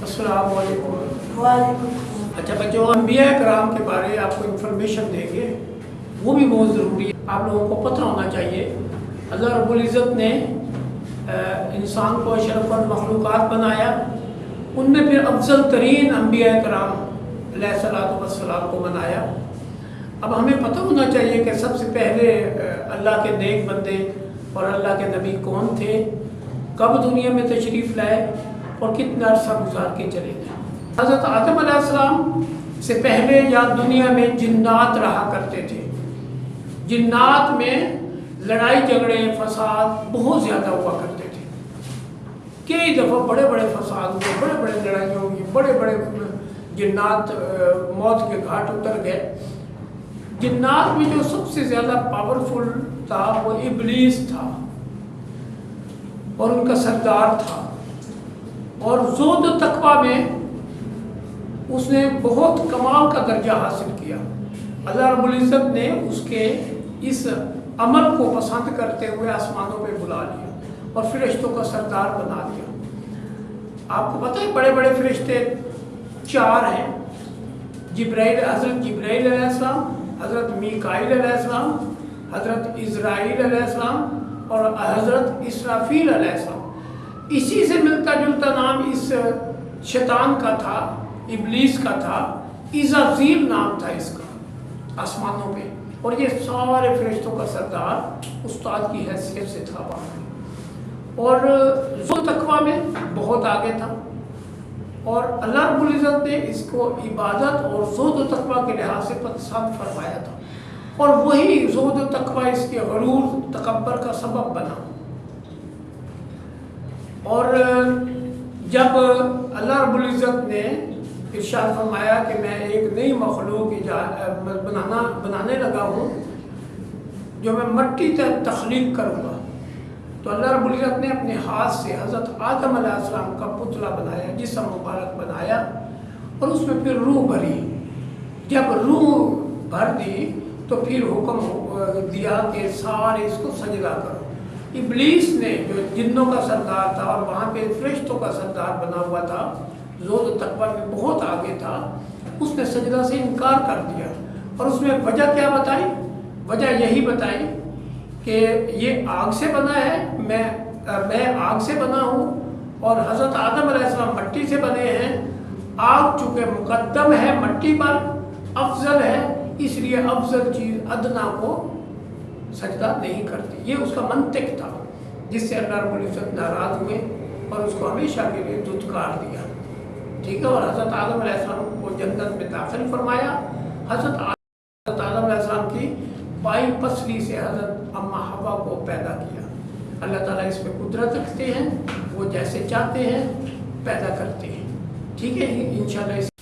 अस्सलाम वालेकुम। वालेकुम। अच्छा बच्चों, अंबिया कराम के बारे आपको इंफॉर्मेशन देंगे, वो भी बहुत ज़रूरी है। आप लोगों को पता होना चाहिए अल्लाह रब्बुल इज़्ज़त ने इंसान को अशरफुल मखलूक़ात बनाया, उनमें फिर अफजल तरीन अंबिया कराम अलैहिस्सलातु वस्सलाम को बनाया। अब हमें पता होना चाहिए कि सबसे पहले अल्लाह के नेक बंदे और अल्लाह के नबी कौन थे, कब दुनिया में तशरीफ़ लाए और कितना अरसा गुजार के चले गए। हज़रत आदम अलैहिस्सलाम से पहले यहाँ दुनिया में जिन्नात रहा करते थे। जिन्नात में लड़ाई झगड़े फसाद बहुत ज़्यादा हुआ करते थे। कई दफ़ा बड़े बड़े फसाद हुए, बड़े बड़े लड़ाइयाँ हुई, बड़े बड़े जिन्नात मौत के घाट उतर गए। जिन्नात में जो सबसे ज़्यादा पावरफुल था वो इब्लीस था और उनका सरदार था। और ज़ोद तकवा में उसने बहुत कमाल का दर्जा हासिल किया। अल्लाह रब्बुल इज़्ज़त ने उसके इस अमल को पसंद करते हुए आसमानों पे बुला लिया और फरिश्तों का सरदार बना दिया। आपको पता है बड़े बड़े फरिश्ते 4 हैं, हज़रत जिब्राइल अलैहिस्सलाम, हज़रत मीकाईल अलैहिस्सलाम, हज़रत इज़राईल अलैहिस्सलाम और हज़रत इसराफील अलैहिस्सलाम। इसी से मिलता जुलता नाम इस शैतान का था, इब्लीस का था, इज़ाज़ील नाम था इसका आसमानों पे। और ये सारे फरिश्तों का सरदार उस्ताद की हैसियत से था वहाँ पे। और ज़ुल तकवा में बहुत आगे था और अल्लाह रब्बुल इज़्ज़त ने इसको इबादत और ज़ुहद तकवा के लिहाज से पसंद फरमाया था। और वही ज़ुहद तकवा इसके गरूर तकब्बर का सबब बना। और जब अल्लाह रब्बुल इज़्ज़त ने इरशाद फरमाया कि मैं एक नई मखलूक बनाने लगा हूँ जो मैं मट्टी तक तख्लीक करूँगा, तो अल्लाह रब्बुल इज़्ज़त ने अपने हाथ से हज़रत आदम अलैहिस्सलाम का पुतला बनाया, जिस्म मुबारक बनाया और उसमें फिर रूह भरी। जब रूह भर दी तो फिर हुक्म दिया कि सारे इसको सजदा करो। इब्लीस ने जो जिन्नों का सरदार था और वहाँ पे फरिश्तों का सरदार बना हुआ था, ज़ोद तकवा में बहुत आगे था, उसने सजदा से इनकार कर दिया। और उसमें वजह क्या बताई? वजह यही बताई कि ये आग से बना है, मैं आग से बना हूँ और हज़रत आदम अलैहिस्सलाम मट्टी से बने हैं। आग चूँकि मुक़द्दम है मट्टी पर, अफजल है, इसलिए अफजल चीज़ अदना को सजदा नहीं करती। ये उसका मंतिक था, जिससे अल्लाह रब्बुल इज़्ज़त नाराज़ हुए और उसको हमेशा के लिए धुतकार दिया। ठीक है। और हज़रत आदम अलैहिस्सलाम को जन्नत में दाखिल फरमाया। हज़रत आदम अलैहिस्सलाम की बाई पसली से हज़रत अम्मा हवा को पैदा किया। अल्लाह ताला इस पर कुदरत रखते हैं, वो जैसे चाहते हैं पैदा करते हैं। ठीक है, इंशाअल्लाह।